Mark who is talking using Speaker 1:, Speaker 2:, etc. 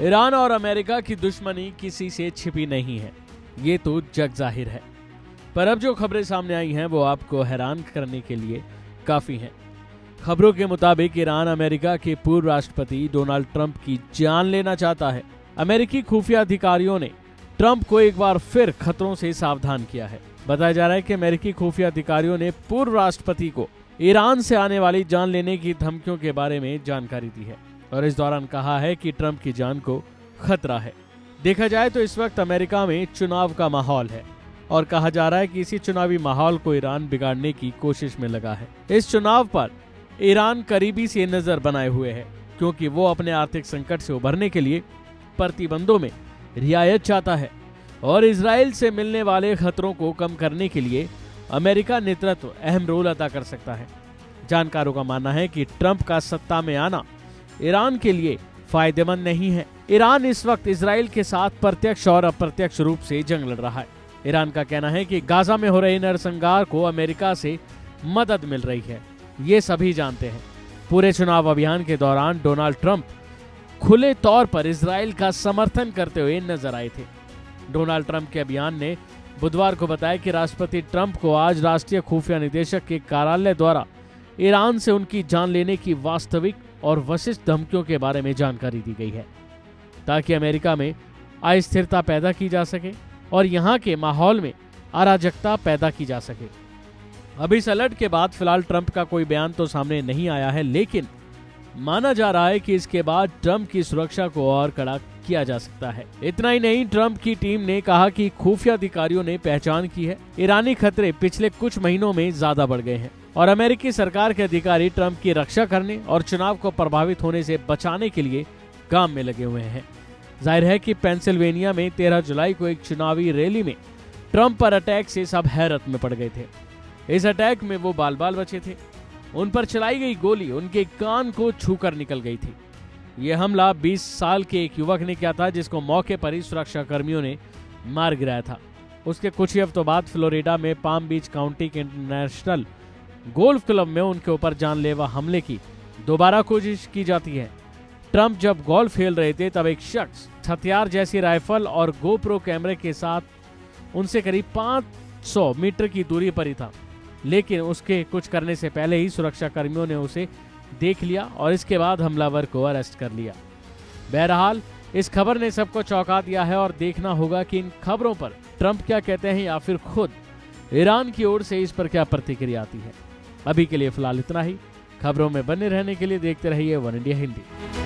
Speaker 1: Iran और America की दुश्मनी किसी से छिपी नहीं है, ये तो जग जाहिर है। पर अब जो खबरें सामने आई हैं वो आपको हैरान करने के लिए काफी हैं। खबरों के मुताबिक ईरान अमेरिका के पूर्व राष्ट्रपति डोनाल्ड ट्रंप की जान लेना चाहता है। अमेरिकी खुफिया अधिकारियों ने ट्रंप को एक बार फिर खतरों से सावधान किया है। बताया जा रहा है कि अमेरिकी खुफिया अधिकारियों ने पूर्व राष्ट्रपति को ईरान से आने वाली जान लेने की धमकियों के बारे में जानकारी दी है और इस दौरान कहा है कि ट्रंप की जान को खतरा है। देखा जाए तो इस वक्त अमेरिका में चुनाव का माहौल है और कहा जा रहा है कि इसी चुनावी माहौल को ईरान बिगाड़ने की कोशिश में लगा है। इस चुनाव पर ईरान करीबी से नजर बनाए हुए है क्योंकि वो अपने आर्थिक संकट से उभरने के लिए प्रतिबंधों में रियायत चाहता है और इजराइल से मिलने वाले खतरों को कम करने के लिए अमेरिका नेतृत्व अहम रोल अदा कर सकता है। जानकारों का मानना है कि ट्रंप का सत्ता में आना ईरान के लिए फायदेमंद नहीं है। ईरान इस वक्त इजराइल के साथ प्रत्यक्ष और अप्रत्यक्ष रूप से जंग लड़ रहा है। ईरान का कहना है कि गाजा में हो रहे नरसंहार को अमेरिका से मदद मिल रही है, ये सभी जानते हैं। पूरे चुनाव अभियान के दौरान डोनाल्ड ट्रंप खुले तौर पर इजराइल का समर्थन करते हुए नजर आए थे। डोनाल्ड ट्रंप के अभियान ने बुधवार को बताया कि राष्ट्रपति ट्रंप को आज राष्ट्रीय खुफिया निदेशक के कार्यालय द्वारा ईरान से उनकी जान लेने की वास्तविक और वशिष्ठ धमकियों के बारे में जानकारी दी गई है ताकि अमेरिका में अस्थिरता पैदा की जा सके और यहाँ के माहौल में अराजकता पैदा की जा सके। अब इस अलर्ट के बाद फिलहाल ट्रंप का कोई बयान तो सामने नहीं आया है, लेकिन माना जा रहा है कि इसके बाद ट्रंप की सुरक्षा को और कड़ा किया जा सकता है। इतना ही नहीं, ट्रंप की टीम ने कहा कि खुफिया अधिकारियों ने पहचान की है ईरानी खतरे पिछले कुछ महीनों में ज्यादा बढ़ गए हैं और अमेरिकी सरकार के अधिकारी ट्रंप की रक्षा करने और चुनाव को प्रभावित होने से बचाने के लिए काम में लगे हुए हैं। जाहिर है कि पेंसिल्वेनिया में 13 जुलाई को एक चुनावी रैली में ट्रंप पर अटैक से सब हैरत में पड़ गए थे। इस अटैक में वो बाल बाल बचे थे। उन पर चलाई गई गोली उनके कान को छूकर निकल गई थी। ये हमला 20 साल के एक युवक ने किया था जिसको मौके पर ही सुरक्षा कर्मियों ने मार गिराया था। उसके कुछ ही हफ्तों बाद फ्लोरिडा में पाम बीच काउंटी के इंटरनेशनल गोल्फ क्लब में उनके ऊपर जानलेवा हमले की दोबारा कोशिश की जाती है। ट्रंप जब गोल्फ खेल रहे थे तब एक शख्स हथियार जैसी राइफल और गोप्रो कैमरे के साथ उनसे करीब 500 मीटर की दूरी पर ही था, लेकिन उसके कुछ करने से पहले ही सुरक्षा कर्मियों ने उसे देख लिया और इसके बाद हमलावर को अरेस्ट कर लिया। बहरहाल इस खबर ने सबको चौंका दिया है और देखना होगा कि इन खबरों पर ट्रंप क्या कहते हैं या फिर खुद ईरान की ओर से इस पर क्या प्रतिक्रिया आती है। अभी के लिए फिलहाल इतना ही। खबरों में बने रहने के लिए देखते रहिए वन इंडिया हिंदी।